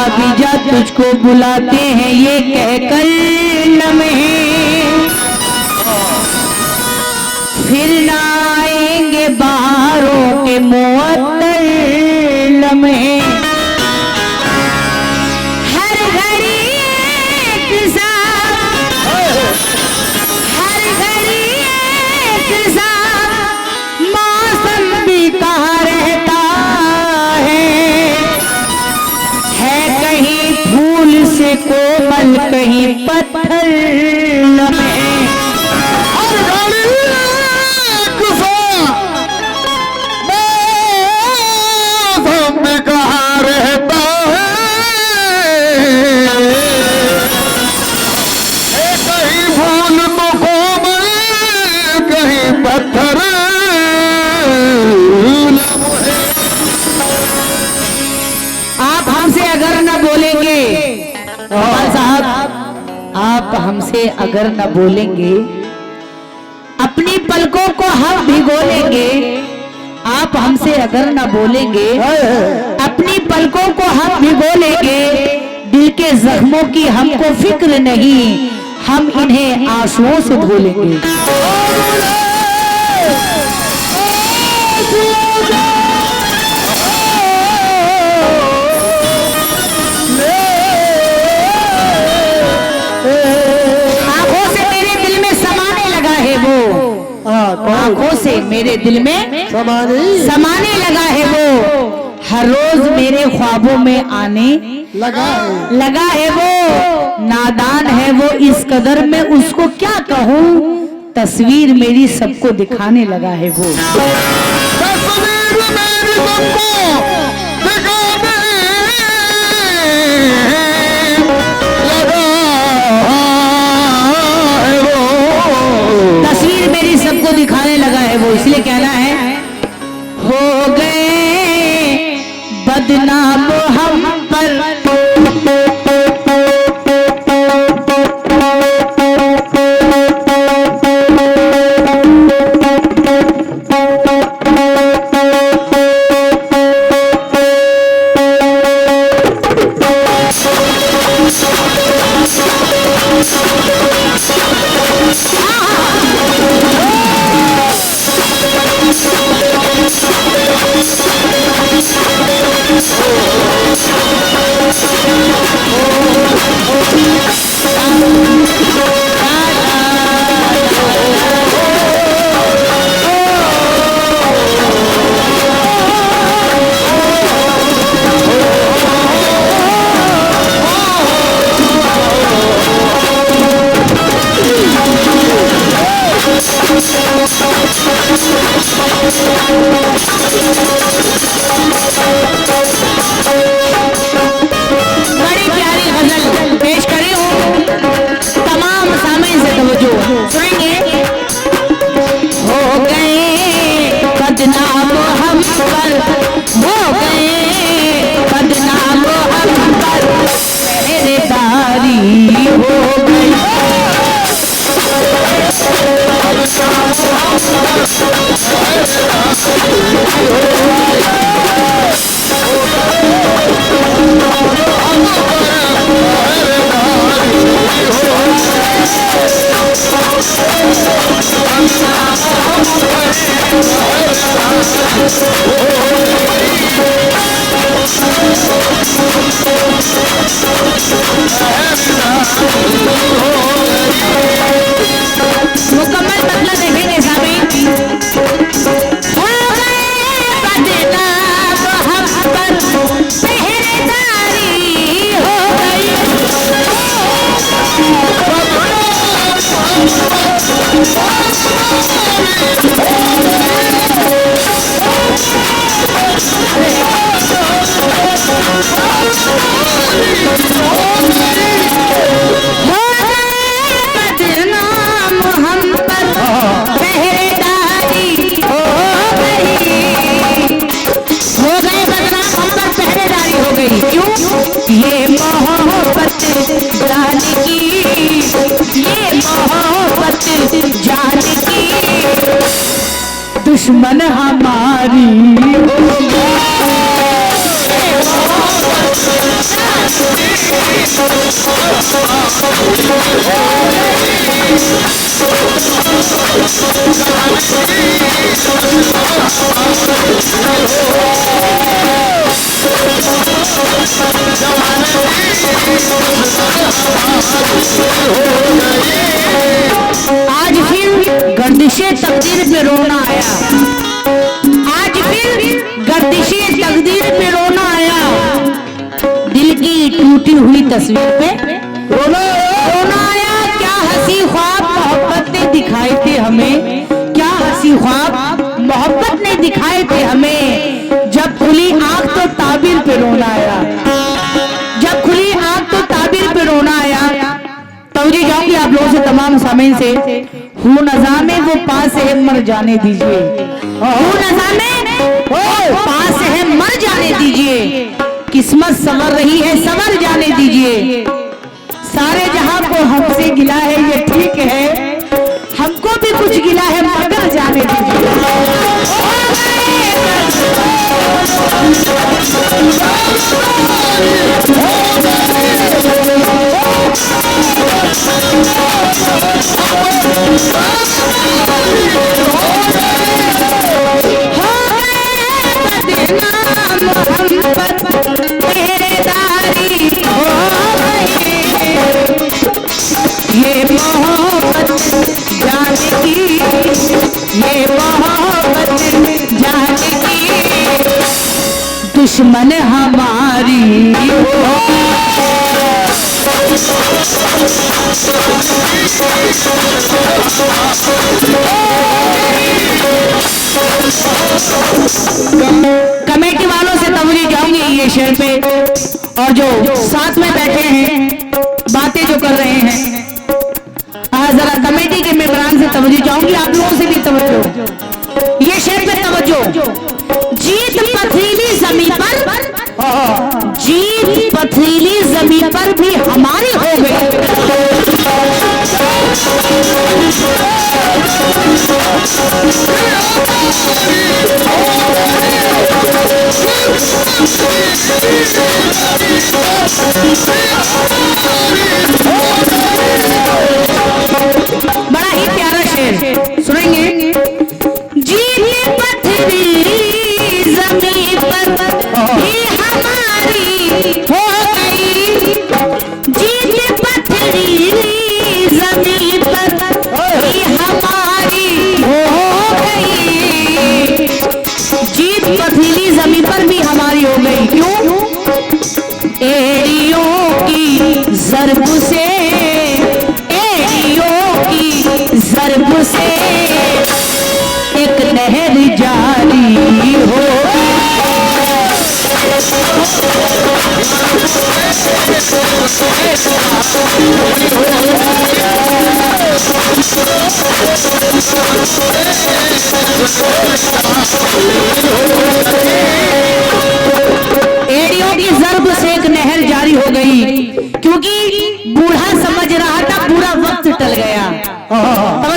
भाभी जा तुझको बुलाते हैं ये कहकर लम्हे, फिर ना आएंगे बाहरों के मुअत्तल लम्हे। हर घड़ी एक सा, हर घड़ी एक सा मौसम भी कहाँ रहता है कहीं फूल से कोमल कहीं पत्थर लम्हे। आप हमसे अगर न बोलेंगे साहब, आप हमसे अगर न बोलेंगे अपनी पलकों को हम भिगो लेंगे। आप हमसे अगर न बोलेंगे अपनी पलकों को हम भिगो लेंगे। दिल के जख्मों की हमको फिक्र नहीं, हम इन्हें आंसुओं से धो लेंगे। आंखों से मेरे दिल में समाने लगा है वो, हर रोज मेरे ख्वाबों में आने लगा है वो। नादान है वो इस कदर में उसको क्या कहूँ, तस्वीर मेरी सबको दिखाने लगा है वो। तस्वीर मेरी सबको दिखाने लगा है वो, इसलिए कहना है हो गए बदनाम हम पर। बड़ी प्यारी गजल पेश करी हूँ, तमाम सामीन से तवज्जो सुनेंगे। हो गए बदनाम हम पर, हो गए बदनाम हम पर, पहरेदारी हो गई। मुकम्मल मतलब देखेंगे सामीन। हो गए बदनाम हम पर, पहरेदारी हो गई। ये मोहब्बत जान की, ये मोहब्बत जान की, दुश्मन हमारी। आज फिर गर्दिशे तकदीर पे रोना आया, आज फिर गर्दिशे तकदीर पे रोना आया, दिल की टूटी हुई तस्वीर पे रोना आया। क्या हंसी ख्वाब मोहब्बत ने दिखाए थे हमें, क्या हंसी ख्वाब मोहब्बत ने दिखाए थे हमें, जब खुली आंख तो ताबीर पे रोना आया, जब खुली आंख तो ताबीर पे रोना आया। तवज्जो जाऊंगी आप लोगों से, तमाम सामीन से, हूँ नज़ा में वो पास है मर जाने दीजिए, हूँ नज़ा में वो पास है मर जाने दीजिए, किस्मत संवर रही है सवर जाने दीजिए, सारे जहां को हमसे गिला है ये ठीक है, हमको भी कुछ गिला है मगर जाने दीजिए। ये मोहब्बत जाने की, ये मोहब्बत जाने की, दुश्मन हमारी हो। कमेटी वालों से तवज्जो जाऊंगी ये शेर पे, और जो साथ में बैठे हैं बातें जो कर रहे हैं, जरा कमेटी के मेंबरान से तवज्जो चाहूंगी, आप लोगों से भी तवज्जो, ये शेर पे तवज्जो। जीत पथरीली जमीन पर, जीत पथरीली जमीन पर भी हमारी हो गई, बड़ा ही प्यारा शेर सुनेंगे। जीत पथरीली जमीन पर भी हमारी हो गई, जीत पथरीली जमीन पर भी हमारी हो गई, जीत पथरीली जमीन पर भी हमारी हो गई। क्यों? एड़ियों की ज़र्ब से, एड़ियों की ज़र्ब से एक नहर जारी हो, एड़ियों की ज़र्ब से एक नहर जारी हो गई, क्योंकि बूढ़ा समझ रहा था पूरा वक्त टल गया।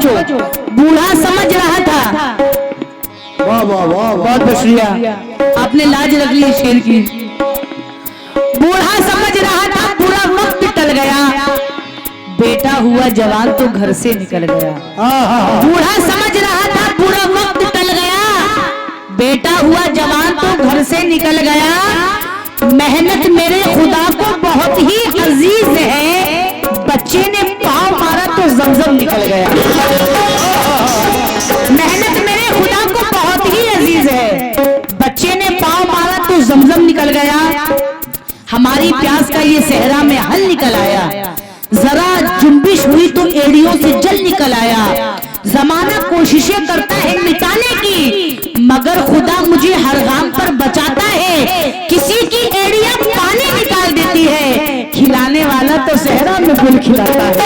समझो, बूढ़ा समझ रहा था, वाह वाह वाह, बहुत शुक्रिया, आपने लाज रख ली शेर की। बूढ़ा समझ रहा था पूरा वक्त टल गया, बेटा हुआ जवान तो घर से निकल गया। बूढ़ा समझ रहा था पूरा वक्त टल गया, बेटा हुआ जवान तो घर से निकल गया, मेहनत मेरे खुदा को बहुत ही अजीज है, बच्चे ने पाँव मारा तो जमजम निकल गया। मेहनत मेरे खुदा को बहुत ही अजीज है, बच्चे ने पाँव मारा तो जमजम निकल गया, हमारी प्यास का ये सहरा में हल निकल आया, जरा जुम्बिश हुई तो एड़ियों से जल निकल आया, जमाना कोशिशें करता है मिटाने की, मगर खुदा मुझे हर गाम पर बचाता है, किसी की एड़ियां पानी निकाल देती है, खिलाने वाला तो सहरा में गुल खिलाता है।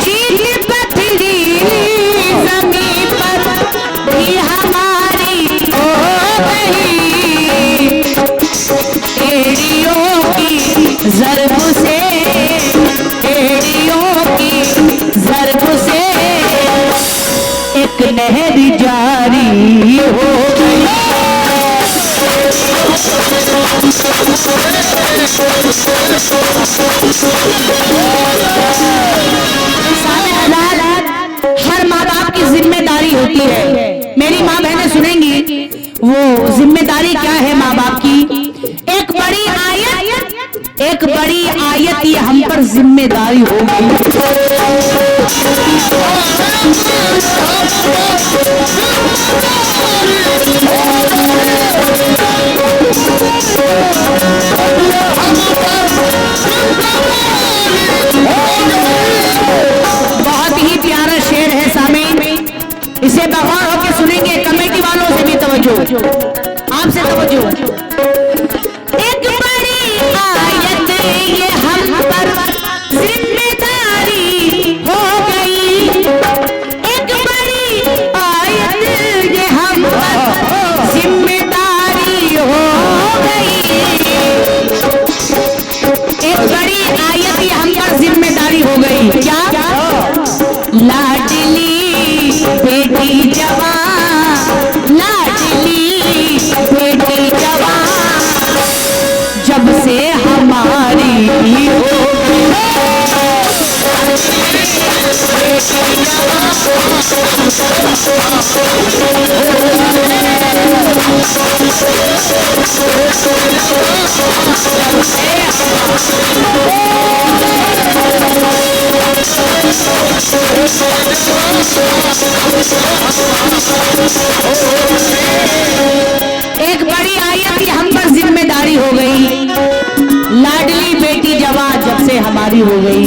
जीत पथरीली ज़मीन पर भी हमारी हो गई, एड़ियों की ज़र्ब से हर माँ बाप की जिम्मेदारी होती है। मेरी माँ बहनें सुनेंगी वो जिम्मेदारी क्या है माँ बाप की। एक बड़ी आयत ये हम पर जिम्मेदारी होगी। बहुत ही प्यारा शेर है सामीन, इसे बगौर होकर सुनेंगे। कमेटी वालों से भी तवज्जो, आपसे तवज्जो। एक बड़ी आयत ये हम पर जिम्मेदारी हो गई, एक बड़ी आयत ये हम पर जिम्मेदारी हो गई, एक बड़ी आयत ये हम पर जिम्मेदारी हो गई। क्या? लाडली बेटी जवान, लाडली बेटी जवान जब से हमारी हो एक बड़ी आयत हम पर जिम्मेदारी हो गई। लाडली बेटी जवान जब से हमारी हो गई।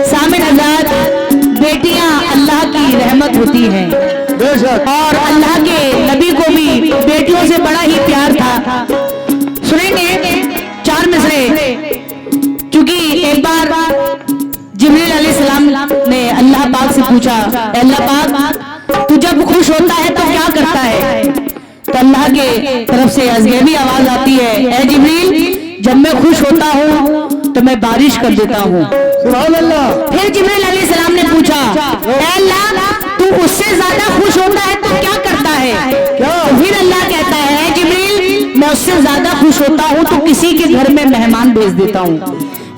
सामिन आजाद, बेटियां अल्लाह की रहमत होती हैं और अल्लाह के नबी को भी बेटियों से बड़ा ही प्यार था। सुनेंगे चार मिसरे। क्योंकि एक बार जिब्रील अलैहिस्सलाम ने अल्लाह पाक से पूछा, अल्लाह पाक तू जब खुश होता है तो क्या करता है? तो अल्लाह के तरफ से अजगैबी आवाज आती है, ए जिब्रील जब मैं खुश होता हूँ तो मैं बारिश कर देता हूँ। सुभान अल्लाह। फिर जिब्रील अलैहिस्सलाम ने पूछा, ए अल्लाह तू उससे ज्यादा खुश होता है तो क्या करता है? तो फिर अल्लाह कहता है, जिब्रील मैं उससे ज्यादा खुश होता हूँ तो किसी के घर में मेहमान भेज देता हूँ।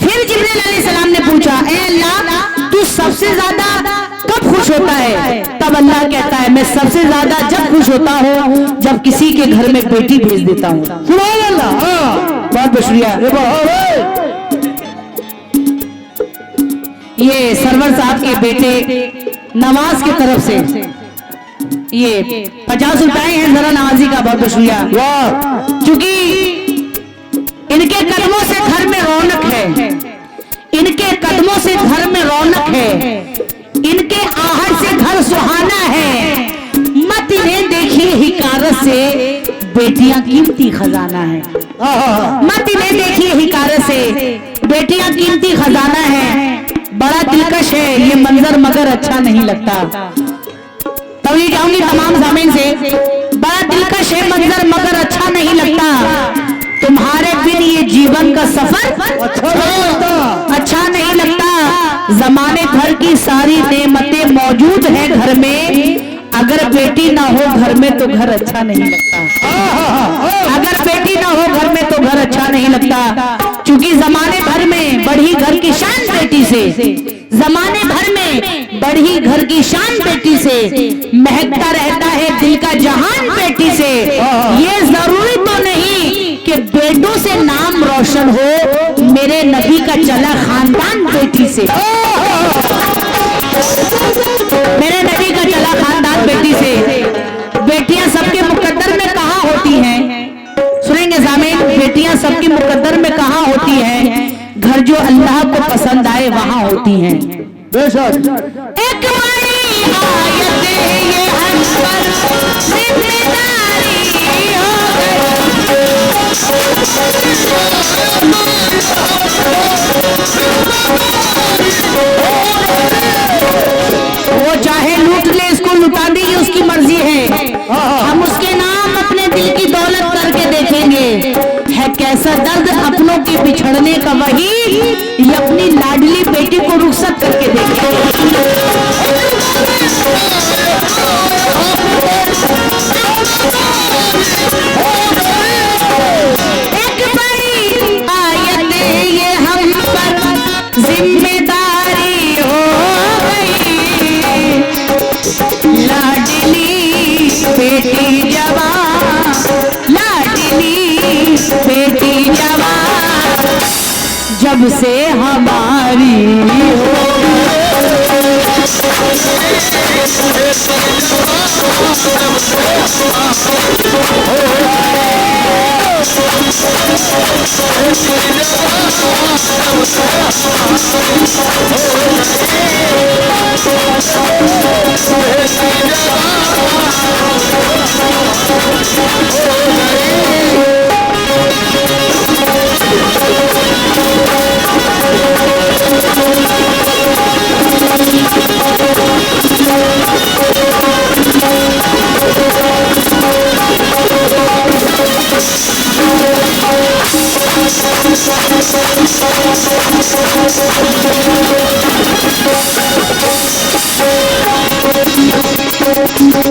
फिर जिब्रील अलैहिस्सलाम ने पूछा, ए अल्लाह तू सबसे ज्यादा कब खुश होता है? तब अल्लाह कहता है, मैं सबसे ज्यादा जब खुश होता हूँ जब किसी के घर में बेटी भेज देता हूँ। सुभान अल्लाह। बहुत बहुत शुक्रिया। ये सरवर साहब के बेटे नवाज की तरफ से ये 50 रुपए हैं जरा नवाजी का। बहुत बहुत शुक्रिया। क्योंकि इनके कदमों से घर में रौनक है, इनके कदमों से घर में रौनक है, इनके आहट से घर सुहाना है। मत इन्हें देखिए हिकारत से, बेटियां कीमती खजाना है। मत इन्हें देखिए हिकारत से, बेटियां कीमती खजाना है। बड़ा दिलकश है ये मंजर मगर अच्छा नहीं लगता। तो ये कहूंगी तमाम ज़मीन से, बड़ा दिलकश है मंजर मगर अच्छा नहीं लगता। तुम्हारे बिन ये जीवन का सफर अच्छा नहीं लगता। जमाने भर की सारी नेमतें मौजूद हैं घर में, अगर बेटी ना हो घर में तो घर अच्छा नहीं लगता। अगर बेटी ना हो घर में तो घर अच्छा नहीं लगता। क्योंकि जमाने भर में बढ़ी घर की शान बेटी से, जमाने भर में बढ़ी घर की शान बेटी से, महकता रहता है दिल का जहान बेटी से। ये जरूरी तो नहीं कि बेटों से नाम रोशन हो, मेरे नबी का चला खानदान बेटी से, मेरे नबी का चला खानदान बेटी से। बेटियां सबके मुकद्दर में कहाँ होती हैं? सुनेंगे ज़ामिन, बेटियां सबकी मुकद्दर में कहाँ होती हैं? घर जो अल्लाह को पसंद आए वहाँ होती हैं। बेशक एक बड़ी आयत ये हम पर जिम्मेदारी हो वो चाहे लूट ले, इसको लुटा दी, ये उसकी मर्जी है। हम उसके नाम अपने दिल की दौलत करके देखेंगे। है कैसा दर्द अपनों के बिछड़ने का, वही ये अपनी लाडली बेटी को रुखसत करके देखेंगे। एक जब से हमारी हो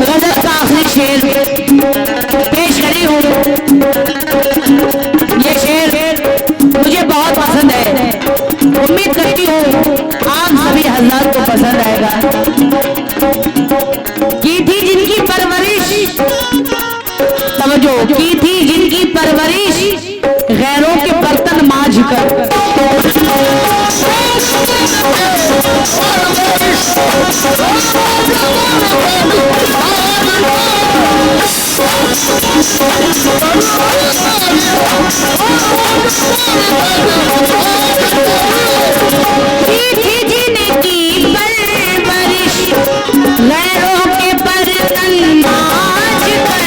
गजल का आखिरी शेर पेश करी हूँ। ये शेर मुझे बहुत पसंद है, उम्मीद करती हूँ आप सभी हज़रात को पसंद आएगा। की थी जिनकी परवरिश, समझो, की थी जिनकी परवरिश गैरों के बर्तन मांझ कर, गैरों के बर्तन मांझ कर,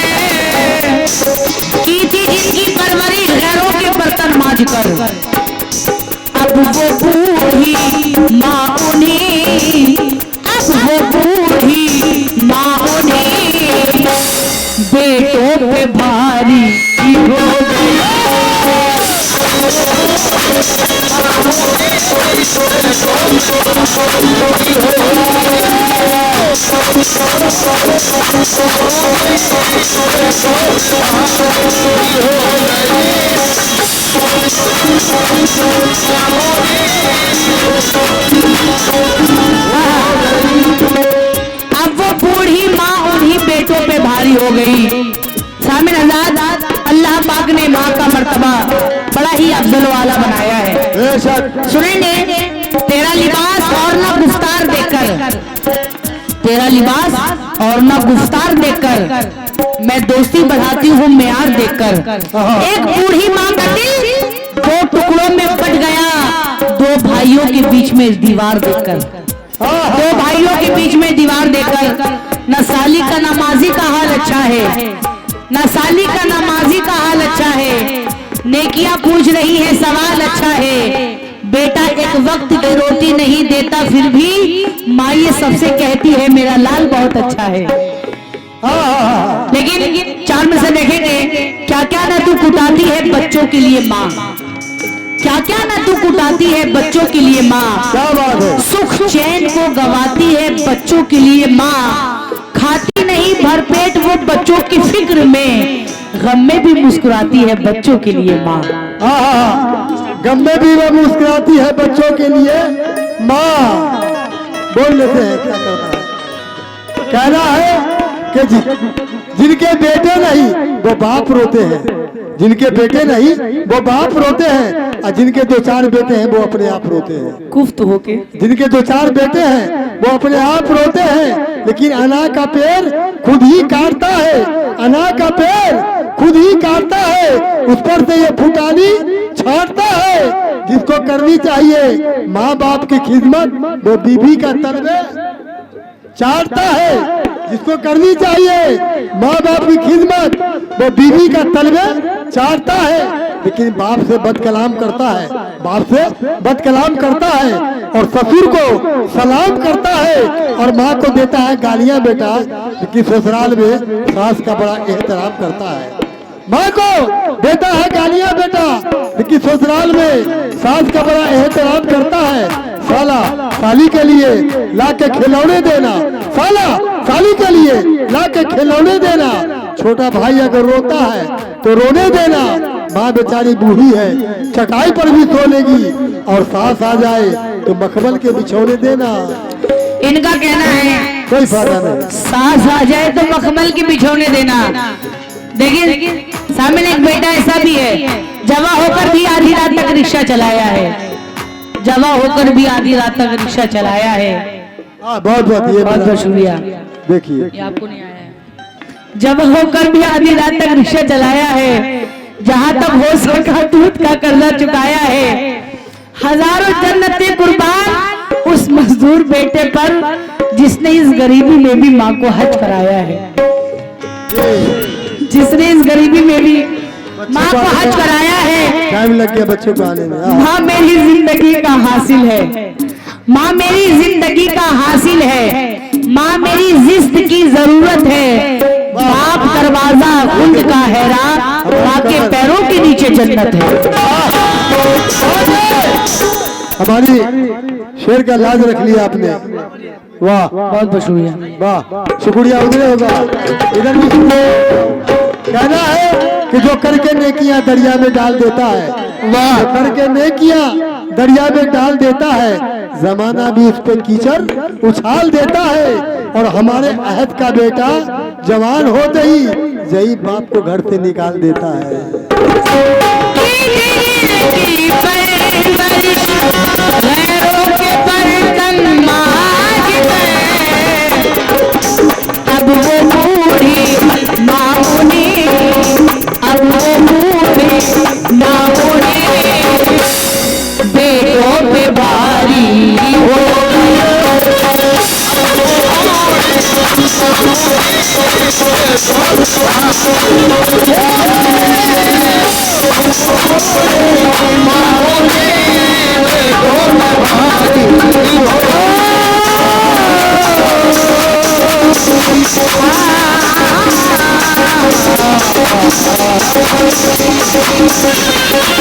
की थी जिनकी परवरिश गैरों के बर्तन मांझ कर, अब वो बूढ़ी माँ उन्हें, अब वो बूढ़ी माँ उन्हें बेटों पे भारी हो गई। अब वो बूढ़ी माँ उन्हीं बेटों पे भारी हो गई। सामिन आजाद, अल्लाह पाक ने माँ का मर्तबा बड़ा ही अफजल वाला बनाया है। सुनेंगे, तेरा लिबास और ना गुफ्तार देखकर, तेरा लिबास और ना गुफ्तार देखकर मैं दोस्ती बढ़ाती हूँ मेयार देखकर। एक बूढ़ी माँ का दिल दो टुकड़ों में फट गया, दो भाइयों के बीच में दीवार देखकर, दो भाइयों के बीच में दीवार देखकर। न साली का नमाजी का हाल अच्छा है, न साली का नमाजी का हाल अच्छा है, नेकियां पूछ रही है सवाल अच्छा है, बेटा एक वक्त की रोटी नहीं देता फिर भी माँ ये सबसे कहती है मेरा लाल बहुत अच्छा है। लेकिन चार में से देखेंगे, क्या क्या ना तू कुटाती है बच्चों के लिए माँ, क्या क्या ना तू कुटाती है बच्चों के लिए माँ, क्या बात है, सुख चैन को गवाती है बच्चों के लिए माँ, खाती नहीं भरपेट वो बच्चों की फिक्र में, गम में भी मुस्कुराती है बच्चों के लिए माँ। गम में भी वो मुस्कुराती है बच्चों के लिए माँ। बोल लेते हैं, क्या करना है, कहना है कि जिनके बेटे नहीं वो बाप रोते हैं, जिनके बेटे नहीं वो बाप रोते हैं, और जिनके दो चार बेटे हैं वो अपने आप रोते हैं। कुफ्त होके जिनके दो चार बेटे हैं वो अपने आप रोते हैं, लेकिन अना का पेड़ खुद ही काटता है, अना का पेड़ खुद ही काटता है, उस पर से ये फुटानी छाटता है। जिसको करनी चाहिए माँ बाप की खिदमत वो बीबी का तलवे चाटता है, जिसको करनी चाहिए माँ बाप की खिदमत वो बीबी का तलवे चाटता है, लेकिन बाप से बदकलाम करता है, बाप से बदकलाम करता है और ससुर को सलाम करता है और माँ को देता है गालियां बेटा, लेकिन ससुराल में सास का बड़ा एहतराम करता है। माँ को देता है गालियां बेटा, लेकिन ससुराल में सास का बड़ा एहतराम करता है। साला साली के लिए ला के खिलौने देना, साला साली के लिए ला के खिलौने देना, छोटा भाई अगर रोता है तो रोने देना, माँ बेचारी बूढ़ी है चटाई पर भी सो लेगी, और सास आ जाए तो मखमल के बिछौने देना। इनका कहना है कोई फायदा नहीं, सास आ जाए तो मखमल के बिछौने देना। देखिए सामने एक बेटा ऐसा भी है, जवां होकर भी आधी रात तक रिक्शा चलाया है, जवा होकर भी आधी रात तक रिक्शा चलाया है। हाँ, बहुत बहुत ये बहुत बहुत शुक्रिया। देखिए ये आपको नहीं आया है। जब होकर भी आधी रात तक रिक्शा चलाया है, जहां तक हो सका दूध का कर्जा चुकाया है। हजारों जन्नतें कुर्बान उस मजदूर बेटे पर जिसने इस गरीबी में भी माँ को हज कराया है, जिसने इस गरीबी में भी माँ को हज कराया है। टाइम लग गया बच्चों को आने में। माँ मेरी जिंदगी का हासिल है, माँ मेरी जिंदगी का हासिल है, माँ मेरी जिस्त की जरूरत है। बाप दरवाजा उनका हैरान, माँ के पैरों के नीचे जन्नत है। हमारी शेर का लाज रख लिया आपने। वाह, बहुत बहुत शुक्रिया। वाह, शुक्रिया उधर होगा, इधर भी शुक्रिया। कहना है कि जो करके नेकियां दरिया में डाल देता है, वाह, जो करके नेकियां दरिया में डाल देता है, जमाना भी उस पर कीचड़ उछाल देता है। और हमारे अहद का बेटा जवान होते ही जई बाप को घर से निकाल देता है। अब वो बूढ़ी मामूली, अब वो बूढ़ी मामूली बेटों पे भारी हो Thank you.